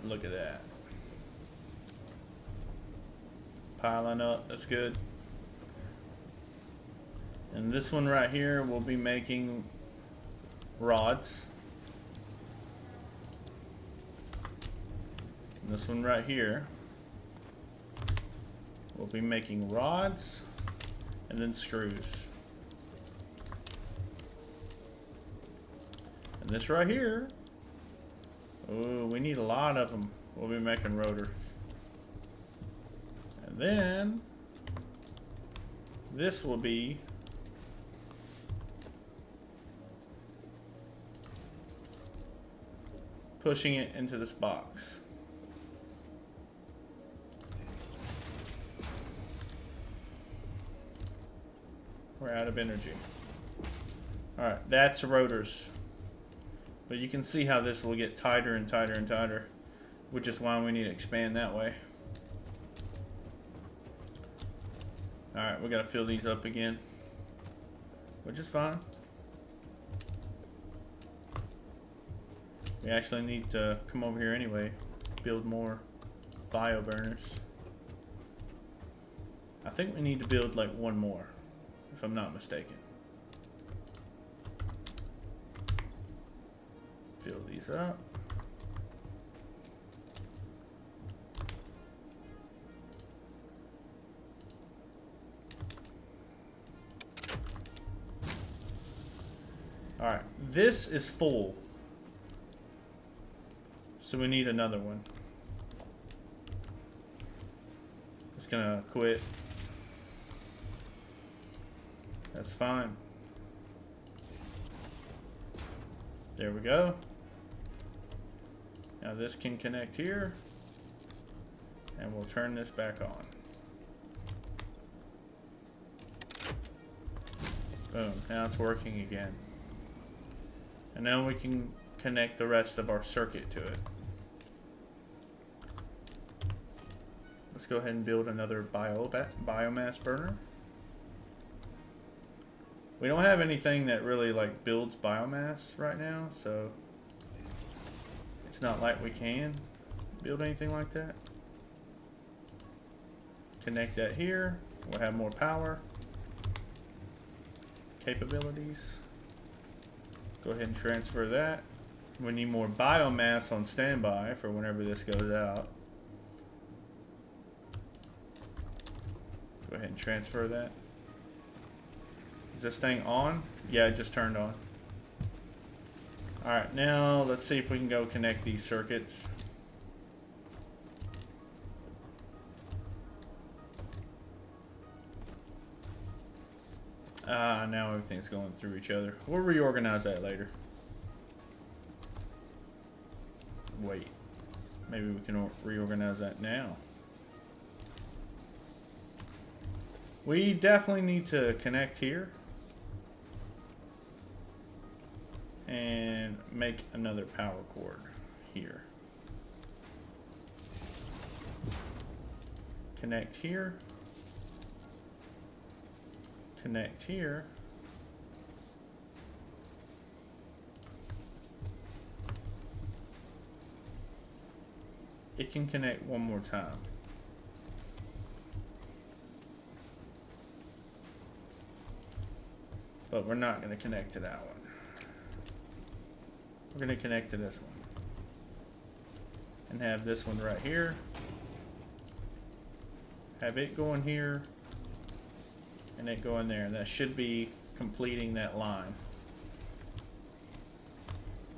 S1: Look at that. Piling up, that's good. And this one right here will be making rods. And this one right here will be making rods and then screws. And this right here, oh, we need a lot of them. We'll be making rotors. And then this will be pushing it into this box. We're out of energy. Alright, that's rotors. But you can see how this will get tighter and tighter and tighter, which is why we need to expand that way. Alright, we gotta fill these up again, which is fine. We actually need to come over here anyway, build more bio burners. I think we need to build like one more, if I'm not mistaken. Fill these up. All right, this is full. So we need another one. It's gonna quit. That's fine. There we go. Now this can connect here, and we'll turn this back on. Boom, now it's working again. And now we can connect the rest of our circuit to it. Let's go ahead and build another biomass burner. We don't have anything that really like builds biomass right now, so it's not like we can build anything like that. Connect that here. We'll have more power capabilities. Go ahead and transfer that. We need more biomass on standby for whenever this goes out. Go ahead and transfer that. Is this thing on? Yeah, it just turned on. Alright, now let's see if we can go connect these circuits. Now everything's going through each other. We'll reorganize that later. Wait. Maybe we can reorganize that now. We definitely need to connect here. And make another power cord here. Connect here. Connect here. It can connect one more time. But we're not going to connect to that one. We're going to connect to this one. And have this one right here. Have it go in here. And it go in there. And that should be completing that line.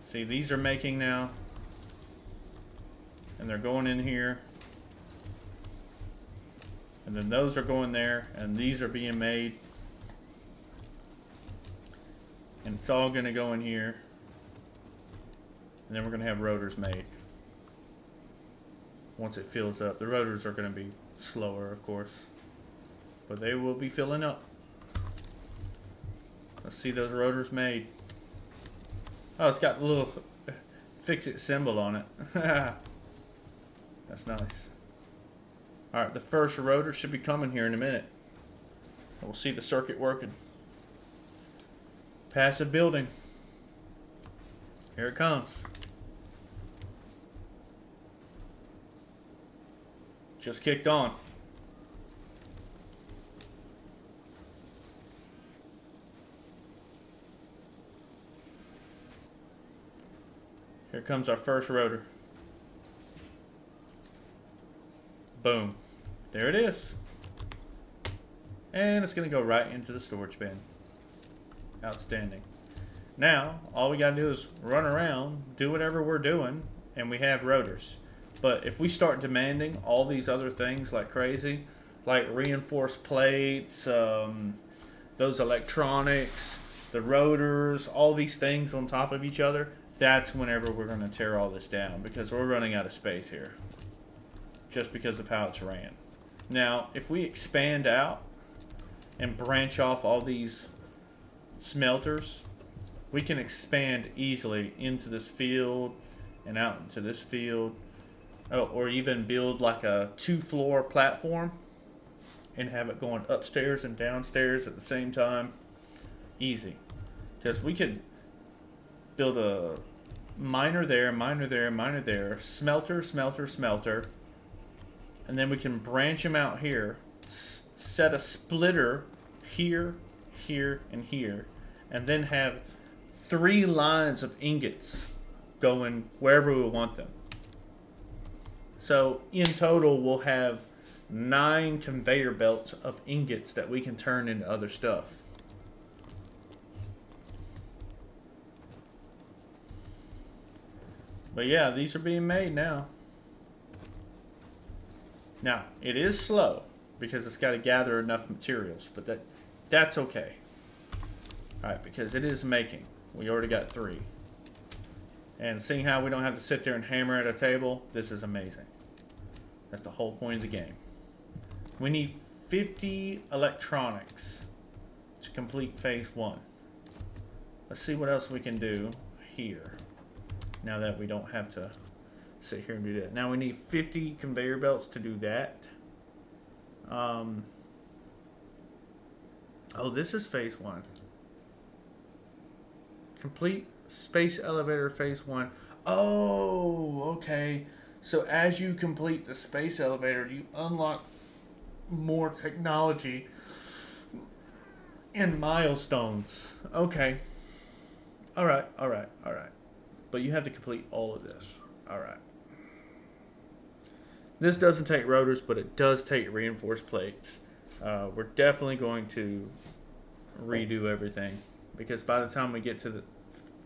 S1: See, these are making now. And they're going in here. And then those are going there. And these are being made. And it's all going to go in here. And then we're going to have rotors made. Once it fills up. The rotors are going to be slower, of course. But they will be filling up. Let's see those rotors made. Oh, it's got a little fix-it symbol on it. That's nice. Alright, the first rotor should be coming here in a minute. And we'll see the circuit working. Passive building. Here it comes. Just kicked on. Here comes our first rotor. Boom. There it is. And it's going to go right into the storage bin. Outstanding. Now, all we got to do is run around, do whatever we're doing, and we have rotors. But if we start demanding all these other things like crazy, like reinforced plates, those electronics, the rotors, all these things on top of each other, that's whenever we're going to tear all this down, because we're running out of space here. Just because of how it's ran. Now, if we expand out and branch off all these smelters, we can expand easily into this field and out into this field, or even build like a 2-floor platform and have it going upstairs and downstairs at the same time. Easy. Because we could build a miner there, miner there, miner there, smelter, smelter, smelter, and then we can branch them out here, set a splitter here, here, and here, and then have 3 lines of ingots going wherever we want them. So in total, we'll have 9 conveyor belts of ingots that we can turn into other stuff. But yeah, these are being made now. Now, it is slow because it's got to gather enough materials, but that's okay. Alright, because it is making. We already got 3. And seeing how we don't have to sit there and hammer at a table, this is amazing. That's the whole point of the game. We need 50 electronics to complete phase 1. Let's see what else we can do here. Now that we don't have to sit here and do that. Now we need 50 conveyor belts to do that. Oh, this is phase 1. Complete space elevator phase 1. Oh, okay. So as you complete the space elevator, you unlock more technology and milestones. Okay. Alright, alright, alright. But you have to complete all of this. Alright. This doesn't take rotors, but it does take reinforced plates. We're definitely going to redo everything, because by the time we get to the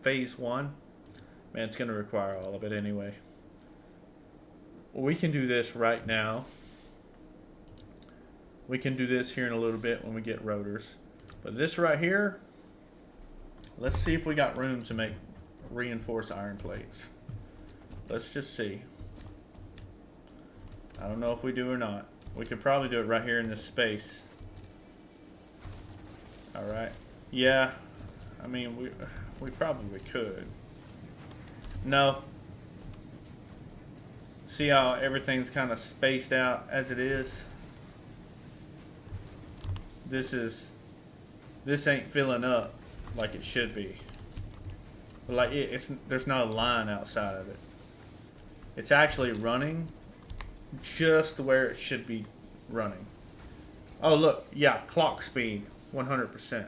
S1: phase 1, man, it's going to require all of it anyway. We can do this right now. We can do this here in a little bit when we get rotors. But this right here, let's see if we got room to make reinforced iron plates. Let's just see. I don't know if we do or not. We could probably do it right here in this space. Alright. Yeah. I mean, we probably could. No. See how everything's kind of spaced out as it is? this ain't filling up like it should be. Like there's not a line outside of it. It's actually running just where it should be running. Oh look, yeah, clock speed 100%.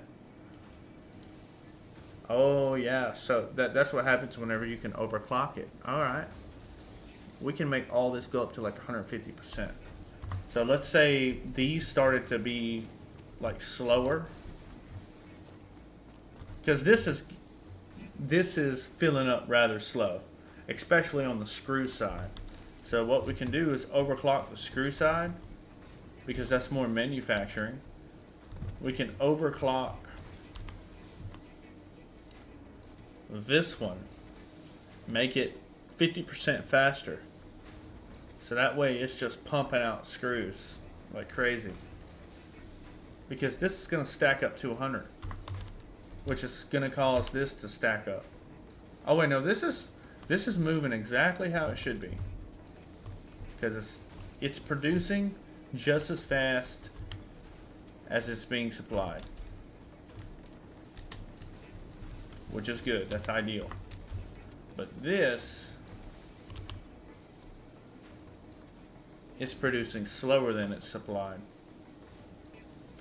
S1: Oh yeah, so that's what happens whenever you can overclock it. All right, we can make all this go up to like 150%. So let's say these started to be like slower, because this is filling up rather slow, especially on the screw side. So what we can do is overclock the screw side, because that's more manufacturing. We can overclock this one, make it 50% faster. So that way it's just pumping out screws like crazy. Because this is going to stack up to 100, which is going to cause this to stack up. Oh wait, no, this is moving exactly how it should be. Because it's producing just as fast as it's being supplied, which is good. That's ideal. But this is producing slower than it's supplied.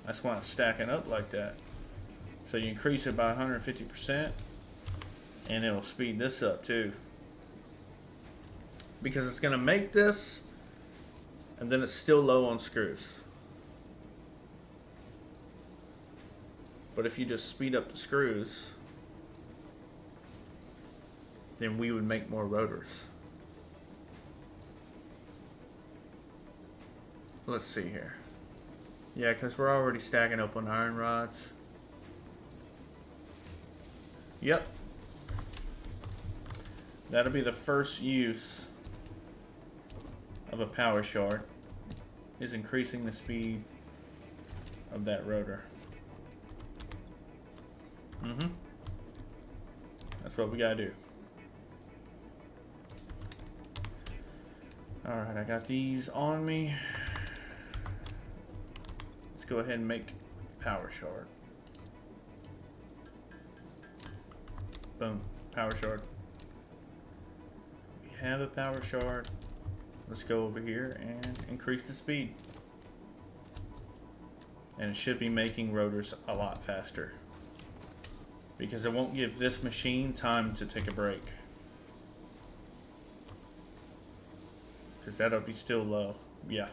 S1: That's why it's stacking up like that. So you increase it by 150% and it'll speed this up too, because it's going to make this and then it's still low on screws. But if you just speed up the screws, then we would make more rotors. Let's see here. Yeah, because we're already stacking up on iron rods. Yep. That'll be the first use of a power shard, is increasing the speed of that rotor. That's what we gotta do. Alright, I got these on me. Let's go ahead and make power shard. Boom, power shard. We have a power shard. Let's go over here and increase the speed. And it should be making rotors a lot faster, because it won't give this machine time to take a break, because that'll be still low. Yeah.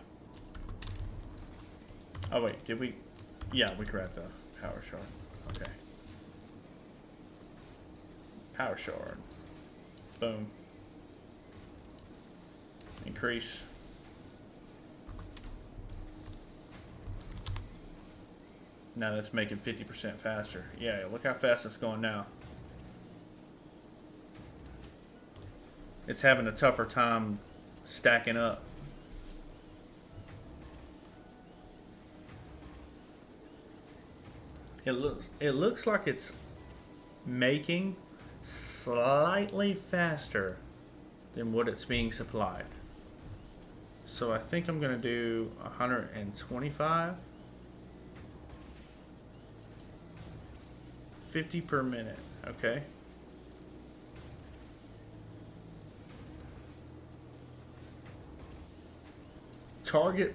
S1: Oh wait, did we? Yeah, we grabbed the power shard. Okay. Power shard. Boom. Increase. Now that's making 50% faster. Yeah, look how fast it's going now. It's having a tougher time stacking up. It looks like it's making slightly faster than what it's being supplied. So I think I'm gonna do 125. 50 per minute, okay. Target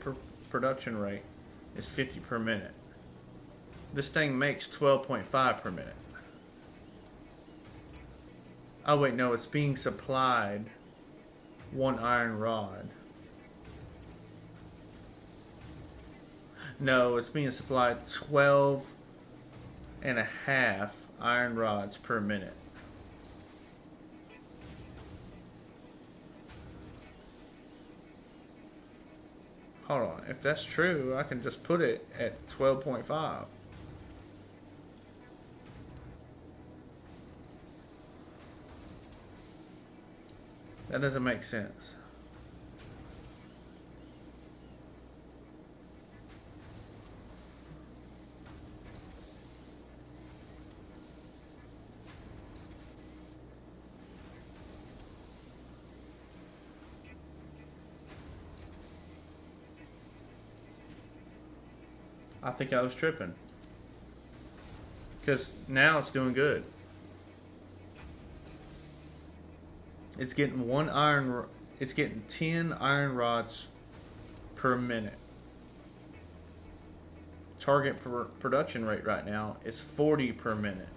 S1: production rate is 50 per minute. This thing makes 12.5 per minute. Oh wait, no, it's being supplied one iron rod. No, it's being supplied 12 and a half iron rods per minute. Hold on, if that's true, I can just put it at 12.5. That doesn't make sense. I think I was tripping. Because now it's doing good. It's getting it's getting 10 iron rods per minute. Target production rate right now is 40 per minute.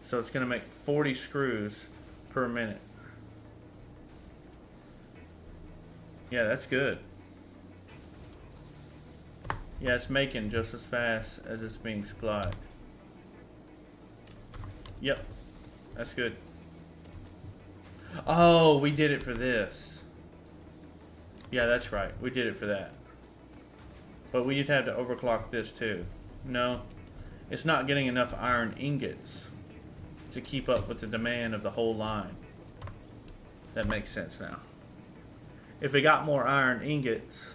S1: So it's going to make 40 screws per minute. Yeah, that's good. Yeah, it's making just as fast as it's being supplied. Yep, that's good. Oh, we did it for this. Yeah, that's right. We did it for that. But we just have to overclock this too. No, it's not getting enough iron ingots to keep up with the demand of the whole line. That makes sense now. If we got more iron ingots,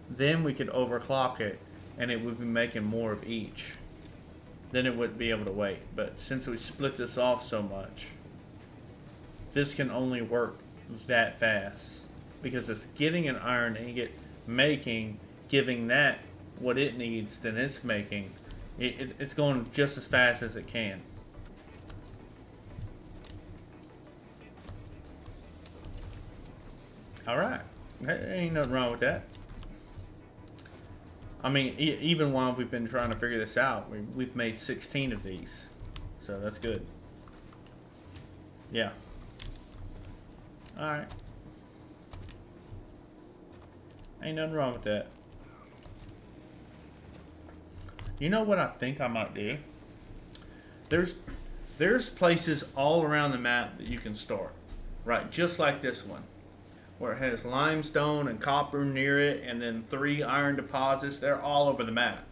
S1: then we could overclock it and it would be making more of each. Then it wouldn't be able to wait. But since we split this off so much, this can only work that fast because it's getting an iron ingot, giving that what it needs, then it's making. It's going just as fast as it can. Alright. There ain't nothing wrong with that. I mean, even while we've been trying to figure this out, we've made 16 of these. So that's good. Yeah. Alright. Ain't nothing wrong with that. You know what I think I might do? There's places all around the map that you can start. Right, just like this one. Where it has limestone and copper near it, and then 3 iron deposits. They're all over the map.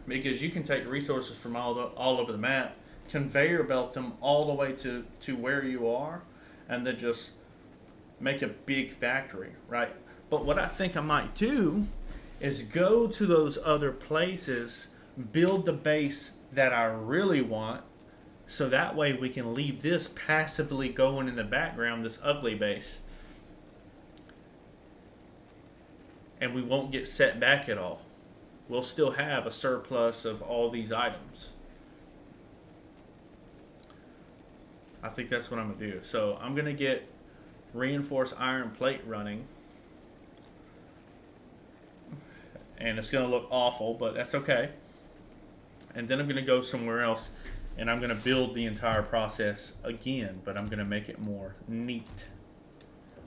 S1: Because you can take resources from all over the map, conveyor belt them all the way to where you are, and then just make a big factory, right? But what I think I might do is go to those other places, build the base that I really want, so that way we can leave this passively going in the background, this ugly base. And we won't get set back at all. We'll still have a surplus of all these items. I think that's what I'm going to do. So I'm going to get reinforced iron plate running. And it's going to look awful, but that's okay. And then I'm going to go somewhere else and I'm going to build the entire process again, but I'm going to make it more neat,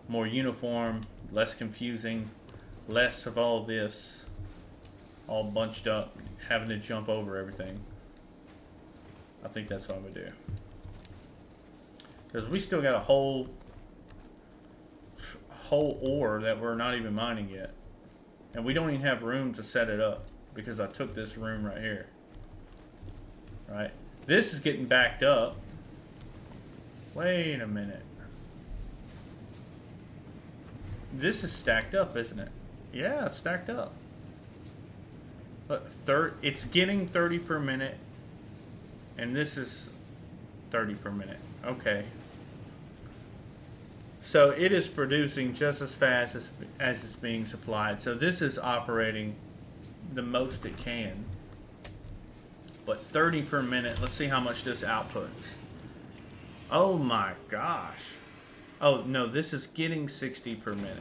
S1: more uniform, less confusing, less of all this all bunched up, having to jump over everything. I think that's what I'm going to do. Because we still got a whole ore that we're not even mining yet. And we don't even have room to set it up because I took this room right here. Right? This is getting backed up. Wait a minute. This is stacked up, isn't it? Yeah, it's stacked up. But it's getting 30 per minute. And this is 30 per minute. Okay. So it is producing just as fast as it's being supplied. So this is operating the most it can. But 30 per minute, let's see how much this outputs. Oh my gosh. Oh no, this is getting 60 per minute.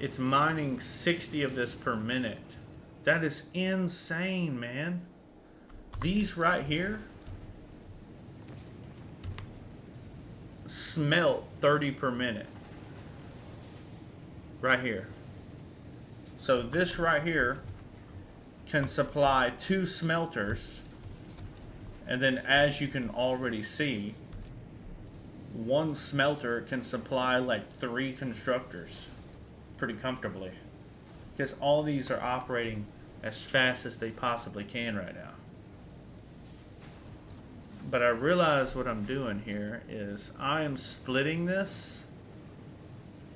S1: It's mining 60 of this per minute. That is insane, man. These right here smelt 30 per minute. Right here. So this right here can supply 2 smelters. And then as you can already see, one smelter can supply like 3 constructors pretty comfortably. Because all these are operating as fast as they possibly can right now. But I realize what I'm doing here is I am splitting this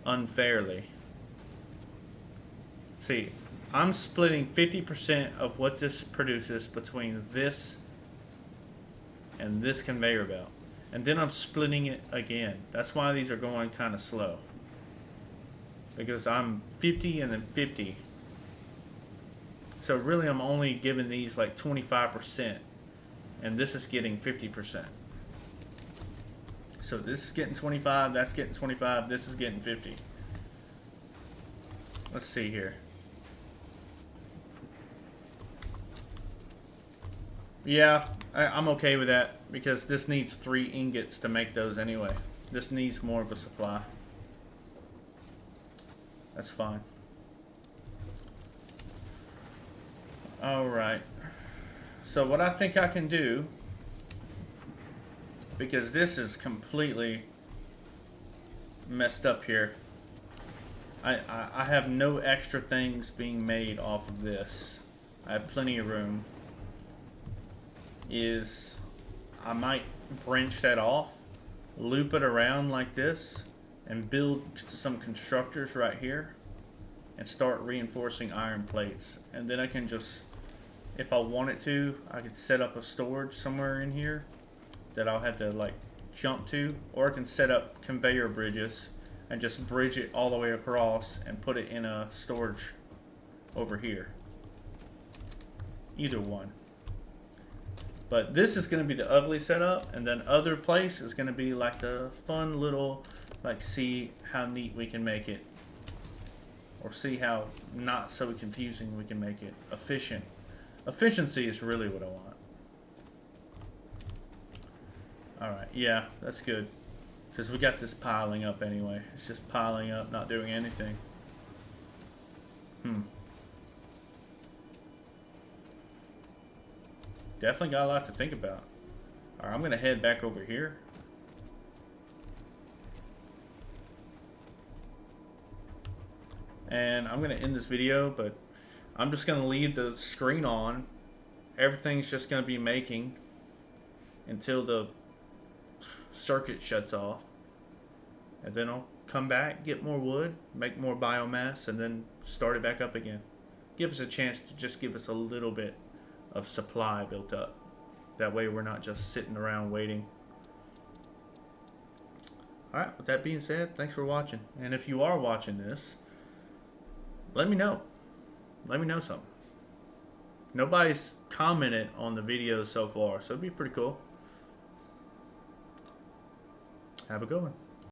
S1: unfairly. See, I'm splitting 50% of what this produces between this and this conveyor belt. And then I'm splitting it again. That's why these are going kind of slow. Because I'm 50 and then 50 So really I'm only giving these like 25%, and this is getting 50%. So this is getting 25, that's getting 25, this is getting 50. Let's see here. Yeah, I'm okay with that because this needs 3 ingots to make those anyway. This needs more of a supply. That's fine. Alright. So what I think I can do, because this is completely messed up here. I have no extra things being made off of this. I have plenty of room. Is I might branch that off, loop it around like this, and build some constructors right here, and start reinforcing iron plates. And then I can just, if I wanted to, I could set up a storage somewhere in here that I'll have to like jump to, or I can set up conveyor bridges and just bridge it all the way across and put it in a storage over here. Either one. But this is going to be the ugly setup, and then other place is going to be like the fun little, like, see how neat we can make it, or see how not so confusing we can make it. Efficient. Efficiency is really what I want. Alright, yeah, that's good. Because we got this piling up anyway. It's just piling up, not doing anything. Definitely got a lot to think about. Alright, I'm going to head back over here. And I'm going to end this video, but I'm just going to leave the screen on. Everything's just going to be making until the circuit shuts off. And then I'll come back, get more wood, make more biomass, and then start it back up again. Give us a chance to just give us a little bit of supply built up. That way we're not just sitting around waiting. Alright, with that being said, thanks for watching. And if you are watching this, let me know. Let me know something. Nobody's commented on the videos so far, so it'd be pretty cool. Have a good one.